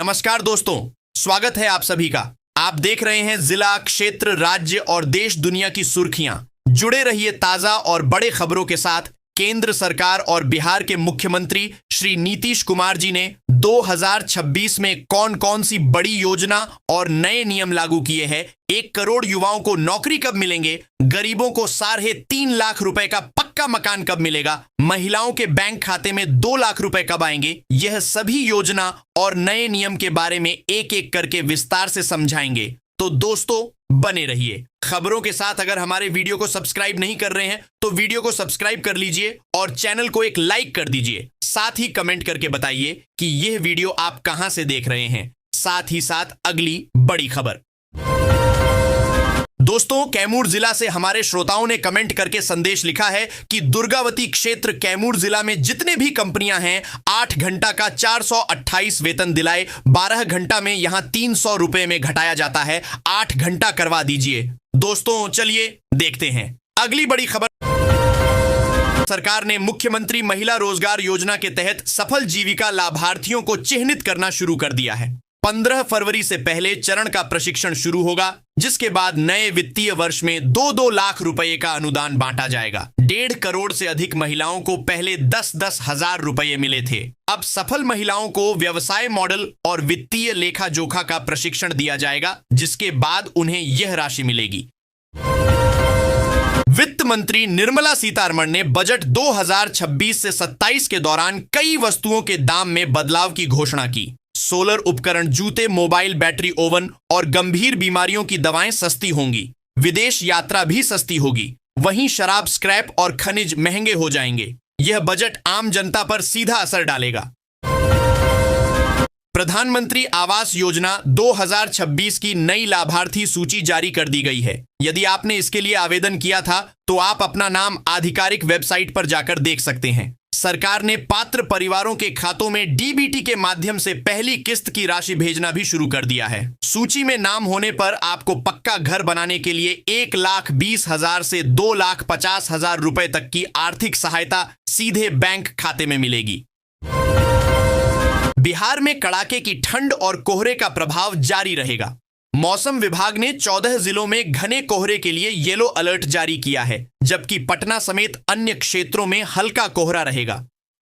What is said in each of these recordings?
नमस्कार दोस्तों, स्वागत है आप सभी का। आप देख रहे हैं जिला, क्षेत्र, राज्य और देश दुनिया की सुर्खियां। जुड़े रहिए ताजा और बड़े खबरों के साथ। केंद्र सरकार और बिहार के मुख्यमंत्री श्री नीतीश कुमार जी ने 2026 में कौन कौन सी बड़ी योजना और नए नियम लागू किए हैं। 1 करोड़ युवाओं को नौकरी कब मिलेंगे, गरीबों को 3.5 लाख रुपए का पक्का मकान कब मिलेगा, महिलाओं के बैंक खाते में 2 लाख रुपए कब आएंगे, यह सभी योजना और नए नियम के बारे में एक एक करके विस्तार से समझाएंगे। तो दोस्तों बने रहिए खबरों के साथ। अगर हमारे वीडियो को सब्सक्राइब नहीं कर रहे हैं तो वीडियो को सब्सक्राइब कर लीजिए और चैनल को एक लाइक कर दीजिए। साथ ही कमेंट करके बताइए कि यह वीडियो आप कहां से देख रहे हैं। साथ ही साथ अगली बड़ी खबर। दोस्तों, कैमूर जिला से हमारे श्रोताओं ने कमेंट करके संदेश लिखा है कि दुर्गावती क्षेत्र कैमूर जिला में जितने भी कंपनियां हैं 8 घंटा का 428 वेतन दिलाए, 12 घंटा में यहां 300 रुपए में घटाया जाता है। 8 घंटा करवा दीजिए। दोस्तों चलिए देखते हैं अगली बड़ी खबर। सरकार ने मुख्यमंत्री महिला रोजगार योजना के तहत सफल जीविका लाभार्थियों को चिन्हित करना शुरू कर दिया है। 15 फरवरी से पहले चरण का प्रशिक्षण शुरू होगा, जिसके बाद नए वित्तीय वर्ष में 2-2 लाख रुपए का अनुदान बांटा जाएगा। 1.5 करोड़ से अधिक महिलाओं को पहले 10-10 हजार रुपए मिले थे। अब सफल महिलाओं को व्यवसाय मॉडल और वित्तीय लेखा जोखा का प्रशिक्षण दिया जाएगा, जिसके बाद उन्हें यह राशि मिलेगी। वित्त मंत्री निर्मला सीतारमण ने बजट 2026 से 27 के दौरान कई वस्तुओं के दाम में बदलाव की घोषणा की। सोलर उपकरण, जूते, मोबाइल बैटरी, ओवन और गंभीर बीमारियों की दवाएं सस्ती होंगी। विदेश यात्रा भी सस्ती होगी। वहीं शराब, स्क्रैप और खनिज महंगे हो जाएंगे। यह बजट आम जनता पर सीधा असर डालेगा। प्रधानमंत्री आवास योजना 2026 की नई लाभार्थी सूची जारी कर दी गई है। यदि आपने इसके लिए आवेदन किया था तो आप अपना नाम आधिकारिक वेबसाइट पर जाकर देख सकते हैं। सरकार ने पात्र परिवारों के खातों में डीबीटी के माध्यम से पहली किस्त की राशि भेजना भी शुरू कर दिया है। सूची में नाम होने पर आपको पक्का घर बनाने के लिए 1,20,000 से 2,50,000 रुपए तक की आर्थिक सहायता सीधे बैंक खाते में मिलेगी। बिहार में कड़ाके की ठंड और कोहरे का प्रभाव जारी रहेगा। मौसम विभाग ने 14 जिलों में घने कोहरे के लिए येलो अलर्ट जारी किया है, जबकि पटना समेत अन्य क्षेत्रों में हल्का कोहरा रहेगा।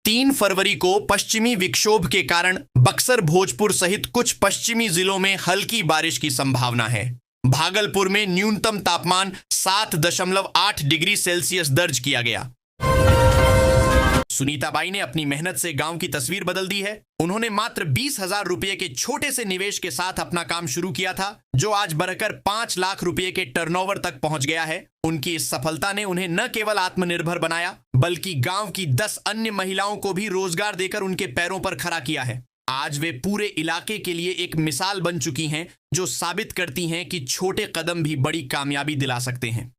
3 फरवरी को पश्चिमी विक्षोभ के कारण बक्सर, भोजपुर सहित कुछ पश्चिमी जिलों में हल्की बारिश की संभावना है। भागलपुर में न्यूनतम तापमान 7.8 डिग्री सेल्सियस दर्ज किया गया। सुनीताबाई ने अपनी मेहनत से गांव की तस्वीर बदल दी है। उन्होंने मात्र 20,000 रुपये के छोटे से निवेश के साथ अपना काम शुरू किया था, जो आज बढ़कर 5 लाख रुपये के टर्नओवर तक पहुंच गया है। उनकी इस सफलता ने उन्हें न केवल आत्मनिर्भर बनाया, बल्कि गांव की 10 अन्य महिलाओं को भी रोजगार देकर उनके पैरों पर खड़ा किया है। आज वे पूरे इलाके के लिए एक मिसाल बन चुकी हैं, जो साबित करती हैं कि छोटे कदम भी बड़ी कामयाबी दिला सकते हैं।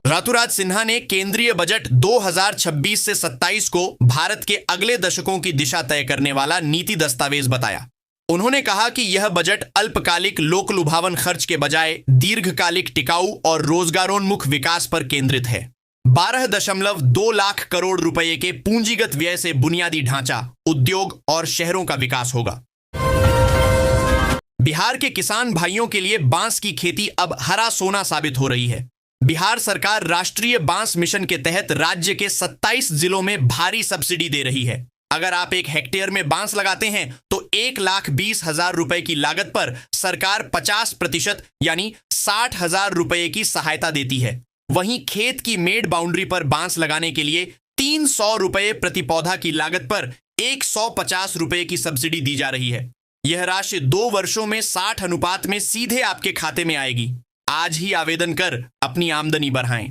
ऋतुराज सिन्हा ने केंद्रीय बजट 2026 से 27 को भारत के अगले दशकों की दिशा तय करने वाला नीति दस्तावेज बताया। उन्होंने कहा कि यह बजट अल्पकालिक लोक लुभावन खर्च के बजाय दीर्घकालिक, टिकाऊ और रोजगारोन्मुख विकास पर केंद्रित है। 12.2 लाख करोड़ रुपए के पूंजीगत व्यय से बुनियादी ढांचा, उद्योग और शहरों का विकास होगा। बिहार के किसान भाइयों के लिए बांस की खेती अब हरा सोना साबित हो रही है। बिहार सरकार राष्ट्रीय बांस मिशन के तहत राज्य के 27 जिलों में भारी सब्सिडी दे रही है। अगर आप 1 हेक्टेयर में बांस लगाते हैं तो 1,20,000 रुपए की लागत पर सरकार 50% यानी 60,000 रुपए की सहायता देती है। वहीं खेत की मेड बाउंड्री पर बांस लगाने के लिए 300 रुपए प्रति पौधा की लागत पर 150 रुपए की सब्सिडी दी जा रही है। यह राशि 2 वर्षों में 60 अनुपात में सीधे आपके खाते में आएगी। आज ही आवेदन कर अपनी आमदनी बढ़ाएं।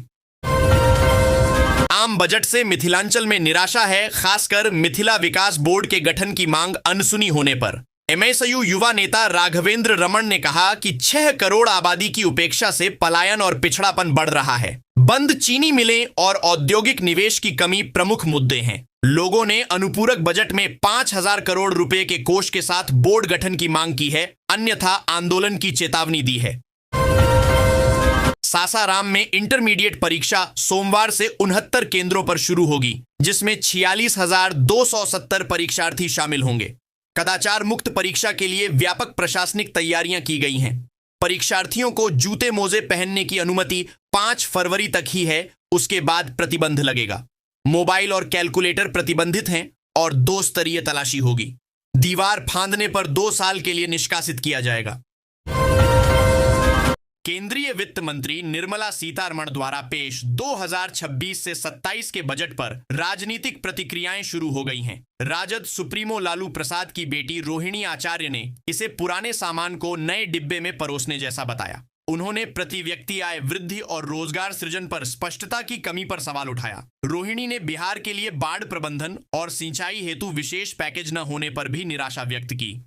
आम बजट से मिथिलांचल में निराशा है, खासकर मिथिला विकास बोर्ड के गठन की मांग अनसुनी होने पर। एमएसयू युवा नेता राघवेंद्र रमन ने कहा कि 6 करोड़ आबादी की उपेक्षा से पलायन और पिछड़ापन बढ़ रहा है। बंद चीनी मिलें और औद्योगिक निवेश की कमी प्रमुख मुद्दे हैं। लोगों ने अनुपूरक बजट में 5,000 करोड़ रुपए के कोष के साथ बोर्ड गठन की मांग की है, अन्यथा आंदोलन की चेतावनी दी है। सासाराम में इंटरमीडिएट परीक्षा सोमवार से 69 केंद्रों पर शुरू होगी, जिसमें 46,270 परीक्षार्थी शामिल होंगे। कदाचार मुक्त परीक्षा के लिए व्यापक प्रशासनिक तैयारियां की गई हैं। परीक्षार्थियों को जूते मोजे पहनने की अनुमति 5 फरवरी तक ही है, उसके बाद प्रतिबंध लगेगा। मोबाइल और कैलकुलेटर प्रतिबंधित हैं और 2 स्तरीय तलाशी होगी। दीवार फांदने पर 2 साल के लिए निष्कासित किया जाएगा। केंद्रीय वित्त मंत्री निर्मला सीतारमण द्वारा पेश 2026 से 27 के बजट पर राजनीतिक प्रतिक्रियाएं शुरू हो गई हैं। राजद सुप्रीमो लालू प्रसाद की बेटी रोहिणी आचार्य ने इसे पुराने सामान को नए डिब्बे में परोसने जैसा बताया। उन्होंने प्रति व्यक्ति आय वृद्धि और रोजगार सृजन पर स्पष्टता की कमी पर सवाल उठाया। रोहिणी ने बिहार के लिए बाढ़ प्रबंधन और सिंचाई हेतु विशेष पैकेज न होने पर भी निराशा व्यक्त की।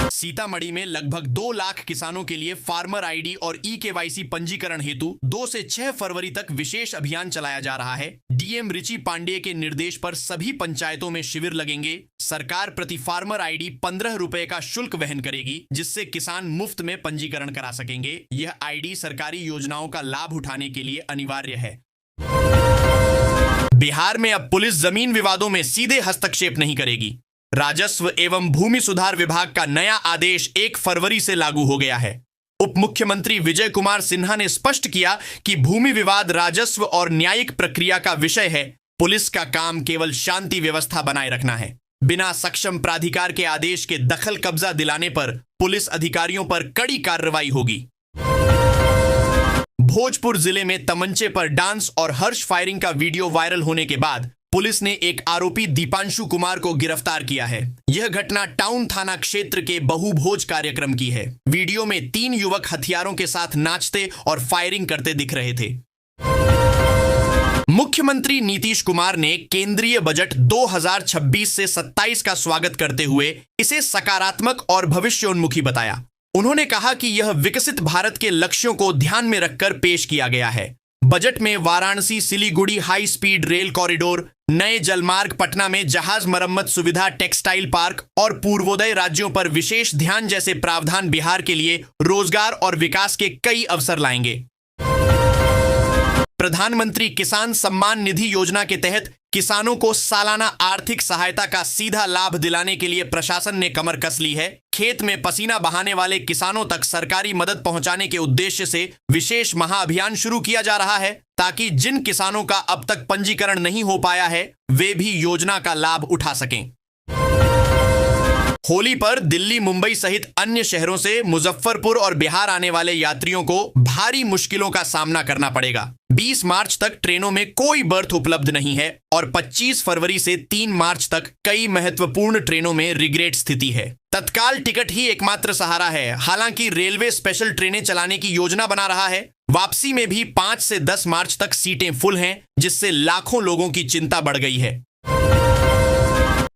सीतामढ़ी में लगभग 2 लाख किसानों के लिए फार्मर आईडी और ई-केवाईसी पंजीकरण हेतु 2 से 6 फरवरी तक विशेष अभियान चलाया जा रहा है। डीएम रिची पांडेय के निर्देश पर सभी पंचायतों में शिविर लगेंगे। सरकार प्रति फार्मर आईडी 15 रुपए का शुल्क वहन करेगी, जिससे किसान मुफ्त में पंजीकरण करा सकेंगे। यह आईडी सरकारी योजनाओं का लाभ उठाने के लिए अनिवार्य है। बिहार में अब पुलिस जमीन विवादों में सीधे हस्तक्षेप नहीं करेगी। राजस्व एवं भूमि सुधार विभाग का नया आदेश 1 फरवरी से लागू हो गया है। उप मुख्यमंत्री विजय कुमार सिन्हा ने स्पष्ट किया कि भूमि विवाद राजस्व और न्यायिक प्रक्रिया का विषय है। पुलिस का काम केवल शांति व्यवस्था बनाए रखना है। बिना सक्षम प्राधिकार के आदेश के दखल कब्जा दिलाने पर पुलिस अधिकारियों पर कड़ी कार्रवाई होगी। भोजपुर जिले में तमंचे पर डांस और हर्ष फायरिंग का वीडियो वायरल होने के बाद पुलिस ने एक आरोपी दीपांशु कुमार को गिरफ्तार किया है। यह घटना टाउन थाना क्षेत्र के बहुभोज कार्यक्रम की है। वीडियो में 3 युवक हथियारों के साथ नाचते और फायरिंग करते दिख रहे थे। मुख्यमंत्री नीतीश कुमार ने केंद्रीय बजट 2026 से 27 का स्वागत करते हुए इसे सकारात्मक और भविष्योन्मुखी बताया। उन्होंने कहा कि यह विकसित भारत के लक्ष्यों को ध्यान में रखकर पेश किया गया है। बजट में Varanasi Siliguri high speed rail corridor, नए जलमार्ग, पटना में जहाज मरम्मत सुविधा, टेक्सटाइल पार्क और पूर्वोदय राज्यों पर विशेष ध्यान जैसे प्रावधान बिहार के लिए रोजगार और विकास के कई अवसर लाएंगे। प्रधानमंत्री किसान सम्मान निधि योजना के तहत किसानों को सालाना आर्थिक सहायता का सीधा लाभ दिलाने के लिए प्रशासन ने कमर कस ली है। खेत में पसीना बहाने वाले किसानों तक सरकारी मदद पहुंचाने के उद्देश्य से विशेष महाअभियान शुरू किया जा रहा है, ताकि जिन किसानों का अब तक पंजीकरण नहीं हो पाया है वे भी योजना का लाभ उठा सकें। होली पर दिल्ली, मुंबई सहित अन्य शहरों से मुजफ्फरपुर और बिहार आने वाले यात्रियों को भारी मुश्किलों का सामना करना पड़ेगा। 20 मार्च तक ट्रेनों में कोई बर्थ उपलब्ध नहीं है और 25 फरवरी से 3 मार्च तक कई महत्वपूर्ण ट्रेनों में रिग्रेट स्थिति है। तत्काल टिकट ही एकमात्र सहारा है। हालांकि रेलवे स्पेशल ट्रेनें चलाने की योजना बना रहा है। वापसी में भी 5 से 10 मार्च तक सीटें फुल हैं, जिससे लाखों लोगों की चिंता बढ़ गई है।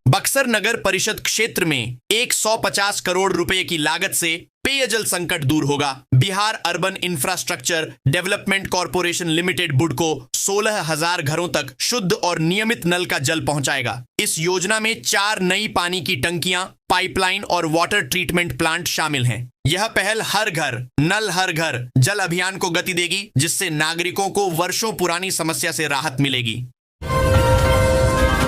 बक्सर नगर परिषद क्षेत्र में 150 करोड़ रुपए की लागत से पेयजल संकट दूर होगा। Bihar urban infrastructure development corporation limited BUDCO 16,000 घरों तक शुद्ध और नियमित नल का जल पहुंचाएगा। इस योजना में 4 नई पानी की टंकियां, पाइपलाइन और वाटर ट्रीटमेंट प्लांट शामिल हैं। यह पहल हर घर नल हर घर जल अभियान को गति देगी, जिससे नागरिकों को वर्षों पुरानी समस्या से राहत मिलेगी।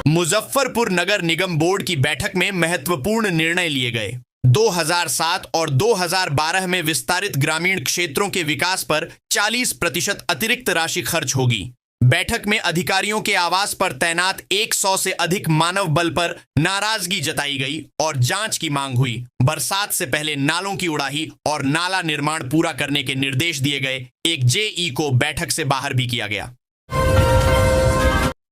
मुजफ्फरपुर नगर निगम बोर्ड की बैठक में महत्वपूर्ण निर्णय लिए गए। 2007 और 2012 में विस्तारित ग्रामीण क्षेत्रों के विकास पर 40% अतिरिक्त राशि खर्च होगी। बैठक में अधिकारियों के आवास पर तैनात 100 से अधिक मानव बल पर नाराजगी जताई गई और जांच की मांग हुई। बरसात से पहले नालों की उड़ाही और नाला निर्माण पूरा करने के निर्देश दिए गए। एक जेई को बैठक से बाहर भी किया गया।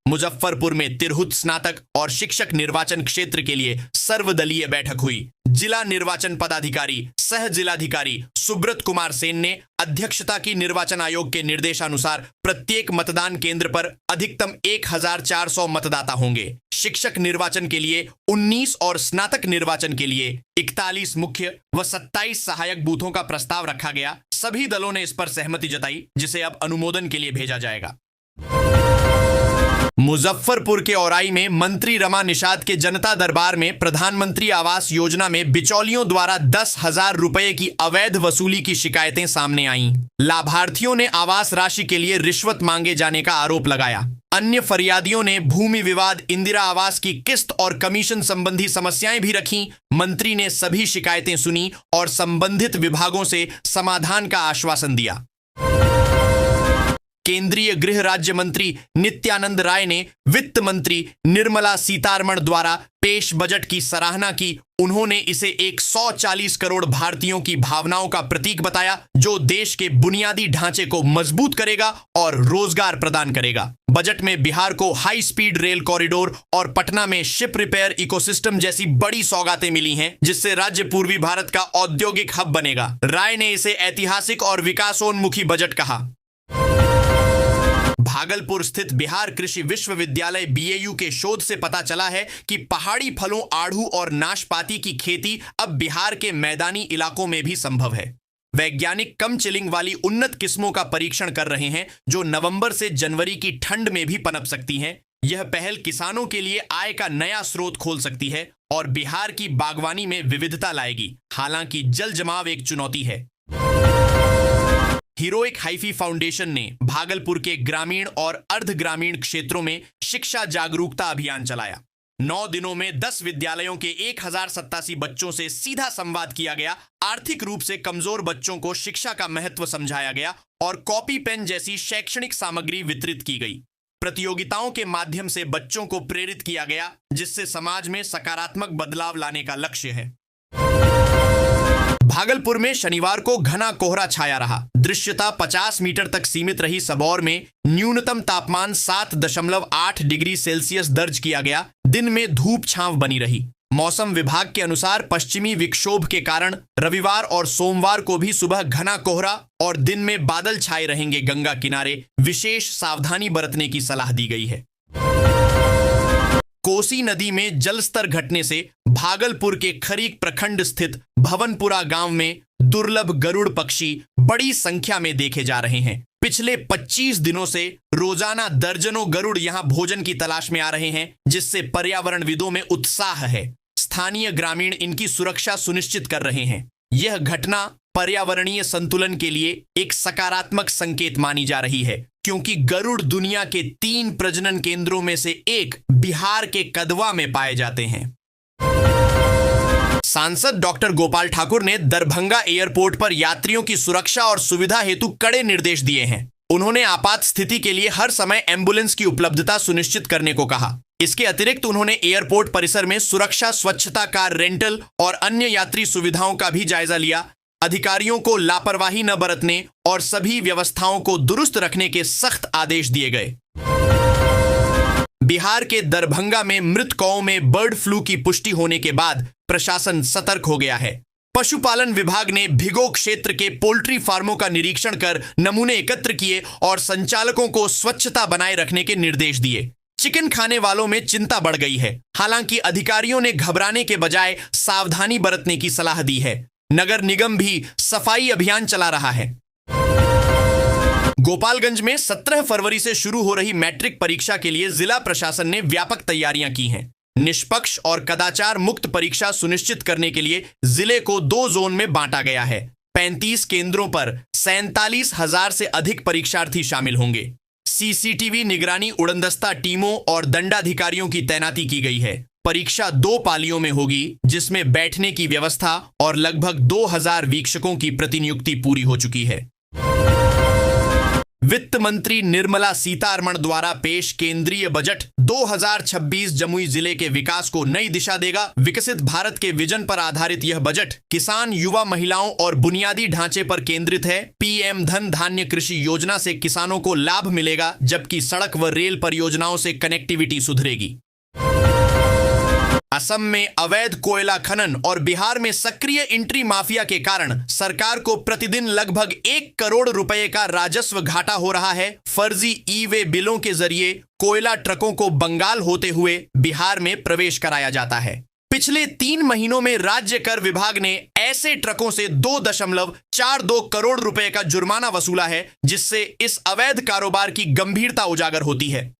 मुजफ्फरपुर में तिरहुत स्नातक और शिक्षक निर्वाचन क्षेत्र के लिए सर्वदलीय बैठक हुई। जिला निर्वाचन पदाधिकारी सह जिलाधिकारी सुब्रत कुमार सेन ने अध्यक्षता की। निर्वाचन आयोग के निर्देशानुसार प्रत्येक मतदान केंद्र पर अधिकतम 1400 मतदाता होंगे। शिक्षक निर्वाचन के लिए 19 और स्नातक निर्वाचन के लिए 41 मुख्य व 27 सहायक बूथों का प्रस्ताव रखा गया। सभी दलों ने इस पर सहमति जताई, जिसे अब अनुमोदन के लिए भेजा जाएगा। मुजफ्फरपुर के औराई में मंत्री रमा निषाद के जनता दरबार में प्रधानमंत्री आवास योजना में बिचौलियों द्वारा 10,000 रुपए की अवैध वसूली की शिकायतें सामने आईं। लाभार्थियों ने आवास राशि के लिए रिश्वत मांगे जाने का आरोप लगाया। अन्य फरियादियों ने भूमि विवाद, इंदिरा आवास की किस्त और कमीशन संबंधी समस्याएं भी रखीं। मंत्री ने सभी शिकायतें सुनी और संबंधित विभागों से समाधान का आश्वासन दिया। केंद्रीय गृह राज्य मंत्री नित्यानंद राय ने वित्त मंत्री निर्मला सीतारमण द्वारा पेश बजट की सराहना की। उन्होंने इसे 140 करोड़ भारतीयों की भावनाओं का प्रतीक बताया, जो देश के बुनियादी ढांचे को मजबूत करेगा और रोजगार प्रदान करेगा। बजट में बिहार को हाई स्पीड रेल कॉरिडोर और पटना में शिप रिपेयर इकोसिस्टम जैसी बड़ी सौगातें मिली हैं, जिससे राज्य पूर्वी भारत का औद्योगिक हब बनेगा। राय ने इसे ऐतिहासिक और विकासोन्मुखी बजट कहा। भागलपुर स्थित बिहार कृषि विश्वविद्यालय बीएयू के शोध से पता चला है कि पहाड़ी फलों, आड़ू और नाशपाती की खेती अब बिहार के मैदानी इलाकों में भी संभव है। वैज्ञानिक कम चिलिंग वाली उन्नत किस्मों का परीक्षण कर रहे हैं, जो नवंबर से जनवरी की ठंड में भी पनप सकती हैं। यह पहल किसानों के लिए आय का नया स्रोत खोल सकती है और बिहार की बागवानी में विविधता लाएगी। हालांकि जल जमाव एक चुनौती है। हीरोइक हाइफी फाउंडेशन ने भागलपुर के ग्रामीण और अर्ध ग्रामीण क्षेत्रों में शिक्षा जागरूकता अभियान चलाया। 9 दिनों में 10 विद्यालयों के 1087 बच्चों से सीधा संवाद किया गया। आर्थिक रूप से कमजोर बच्चों को शिक्षा का महत्व समझाया गया और कॉपी पेन जैसी शैक्षणिक सामग्री वितरित की गई। प्रतियोगिताओं के माध्यम से बच्चों को प्रेरित किया गया, जिससे समाज में सकारात्मक बदलाव लाने का लक्ष्य है। भागलपुर में शनिवार को घना कोहरा छाया रहा। दृश्यता 50 मीटर तक सीमित रही। सबौर में न्यूनतम तापमान 7.8 डिग्री सेल्सियस दर्ज किया गया। दिन में धूप छांव बनी रही। मौसम विभाग के अनुसार पश्चिमी विक्षोभ के कारण रविवार और सोमवार को भी सुबह घना कोहरा और दिन में बादल छाए रहेंगे। गंगा किनारे विशेष सावधानी बरतने की सलाह दी गई है। कोसी नदी में जलस्तर घटने से भागलपुर के खरीक प्रखंड स्थित भवनपुरा गांव में दुर्लभ गरुड़ पक्षी बड़ी संख्या में देखे जा रहे हैं। पिछले 25 दिनों से रोजाना दर्जनों गरुड़ यहां भोजन की तलाश में आ रहे हैं, जिससे पर्यावरणविदों में उत्साह है। स्थानीय ग्रामीण इनकी सुरक्षा सुनिश्चित कर रहे हैं। यह घटना पर्यावरणीय संतुलन के लिए एक सकारात्मक संकेत मानी जा रही है, क्योंकि गरुड़ दुनिया के 3 प्रजनन केंद्रों में से एक बिहार के कदवा में पाए जाते हैं। सांसद डॉक्टर गोपाल ठाकुर ने दरभंगा एयरपोर्ट पर यात्रियों की सुरक्षा और सुविधा हेतु कड़े निर्देश दिए हैं। उन्होंने आपात स्थिति के लिए हर समय एम्बुलेंस की उपलब्धता सुनिश्चित करने को कहा। इसके अतिरिक्त उन्होंने एयरपोर्ट परिसर में सुरक्षा, स्वच्छता, कार रेंटल और अन्य यात्री सुविधाओं का भी जायजा लिया। अधिकारियों को लापरवाही न बरतने और सभी व्यवस्थाओं को दुरुस्त रखने के सख्त आदेश दिए गए। बिहार के दरभंगा में मृत कौओं में बर्ड फ्लू की पुष्टि होने के बाद प्रशासन सतर्क हो गया है। पशुपालन विभाग ने भिगो क्षेत्र के पोल्ट्री फार्मों का निरीक्षण कर नमूने एकत्र किए और संचालकों को स्वच्छता बनाए रखने के निर्देश दिए। चिकन खाने वालों में चिंता बढ़ गई है। हालांकि अधिकारियों ने घबराने के बजाय सावधानी बरतने की सलाह दी है। नगर निगम भी सफाई अभियान चला रहा है। गोपालगंज में 17 फरवरी से शुरू हो रही मैट्रिक परीक्षा के लिए जिला प्रशासन ने व्यापक तैयारियां की हैं। निष्पक्ष और कदाचार मुक्त परीक्षा सुनिश्चित करने के लिए जिले को 2 जोन में बांटा गया है। 35 केंद्रों पर 47,000 से अधिक परीक्षार्थी शामिल होंगे। सीसीटीवी निगरानी, उड़नदस्ता टीमों और दंडाधिकारियों की तैनाती की गई है। परीक्षा 2 पालियों में होगी, जिसमें बैठने की व्यवस्था और लगभग 2000 वीक्षकों की प्रतिनियुक्ति पूरी हो चुकी है। वित्त मंत्री निर्मला सीतारमण द्वारा पेश केंद्रीय बजट 2026 जमुई जिले के विकास को नई दिशा देगा। विकसित भारत के विजन पर आधारित यह बजट किसान, युवा, महिलाओं और बुनियादी ढांचे पर केंद्रित है। पीएम धन धान्य कृषि योजना से किसानों को लाभ मिलेगा, जबकि सड़क व रेल परियोजनाओं से कनेक्टिविटी सुधरेगी। असम में अवैध कोयला खनन और बिहार में सक्रिय एंट्री माफिया के कारण सरकार को प्रतिदिन लगभग 1 करोड़ रुपए का राजस्व घाटा हो रहा है। फर्जी ई-वे बिलों के जरिए कोयला ट्रकों को बंगाल होते हुए बिहार में प्रवेश कराया जाता है। पिछले 3 महीनों में राज्य कर विभाग ने ऐसे ट्रकों से 2.42 करोड़ रुपए का जुर्माना वसूला है, जिससे इस अवैध कारोबार की गंभीरता उजागर होती है।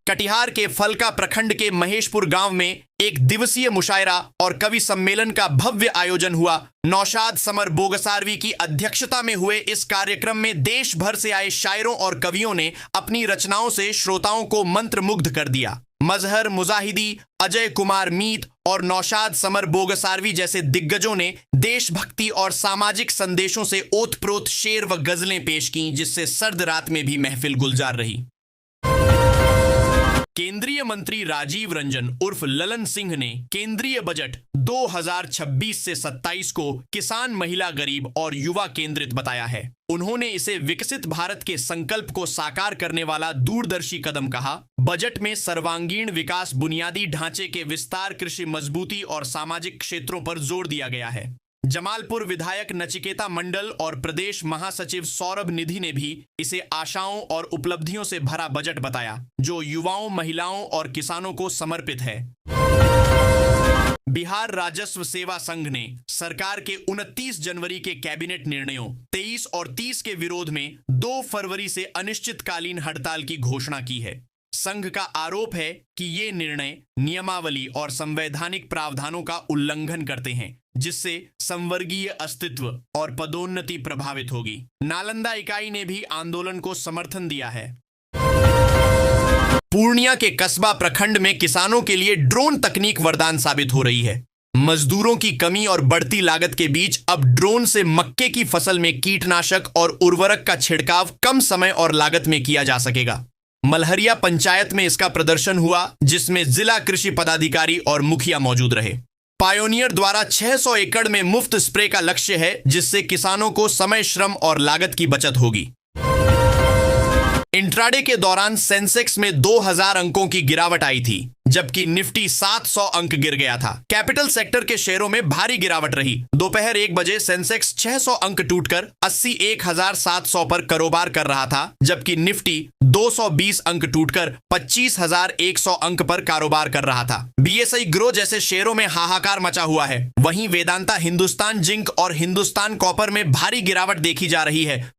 कटिहार के फलका प्रखंड के महेशपुर गांव में एक दिवसीय मुशायरा और कवि सम्मेलन का भव्य आयोजन हुआ। नौशाद समर बोगसारवी की अध्यक्षता में हुए इस कार्यक्रम में देश भर से आए शायरों और कवियों ने अपनी रचनाओं से श्रोताओं को मंत्रमुग्ध कर दिया। मजहर मुजाहिदी, अजय कुमार मीत और नौशाद समर बोगसारवी जैसे दिग्गजों ने देशभक्ति और सामाजिक संदेशों से ओतप्रोत शेर व गजलें पेश की, जिससे सर्द रात में भी महफिल गुलजार रही। केंद्रीय मंत्री राजीव रंजन उर्फ ललन सिंह ने केंद्रीय बजट 2026 से 27 को किसान, महिला, गरीब और युवा केंद्रित बताया है। उन्होंने इसे विकसित भारत के संकल्प को साकार करने वाला दूरदर्शी कदम कहा। बजट में सर्वांगीण विकास, बुनियादी ढांचे के विस्तार, कृषि मजबूती और सामाजिक क्षेत्रों पर जोर दिया गया है। जमालपुर विधायक नचिकेता मंडल और प्रदेश महासचिव सौरभ निधि ने भी इसे आशाओं और उपलब्धियों से भरा बजट बताया, जो युवाओं, महिलाओं और किसानों को समर्पित है। बिहार राजस्व सेवा संघ ने सरकार के 29 जनवरी के कैबिनेट निर्णयों 23 और 30 के विरोध में 2 फरवरी से अनिश्चितकालीन हड़ताल की घोषणा की है। संघ का आरोप है कि ये निर्णय नियमावली और संवैधानिक प्रावधानों का उल्लंघन करते हैं, जिससे संवर्गीय अस्तित्व और पदोन्नति प्रभावित होगी। नालंदा इकाई ने भी आंदोलन को समर्थन दिया है। पूर्णिया के कस्बा प्रखंड में किसानों के लिए ड्रोन तकनीक वरदान साबित हो रही है। मजदूरों की कमी और बढ़ती लागत के बीच अब ड्रोन से मक्के की फसल में कीटनाशक और उर्वरक का छिड़काव कम समय और लागत में किया जा सकेगा। मलहरिया पंचायत में इसका प्रदर्शन हुआ, जिसमें जिला कृषि पदाधिकारी और मुखिया मौजूद रहे। पायोनियर द्वारा 600 एकड़ में मुफ्त स्प्रे का लक्ष्य है, जिससे किसानों को समय, श्रम और लागत की बचत होगी। इंट्राडे के दौरान सेंसेक्स में 2000 अंकों की गिरावट आई थी, जबकि निफ्टी 700 अंक गिर गया था। कैपिटल सेक्टर के शेयरों में भारी गिरावट रही। दोपहर 1 बजे सेंसेक्स 600 अंक टूटकर 81,700 पर कारोबार कर रहा था, जबकि निफ्टी 220 अंक टूटकर 25,100 अंक पर कारोबार कर रहा था। बीएसई ग्रो जैसे शेयरों में हाहाकार मचा हुआ है। वहीं वेदांता, हिंदुस्तान जिंक और हिंदुस्तान कॉपर में भारी गिरावट देखी जा रही है।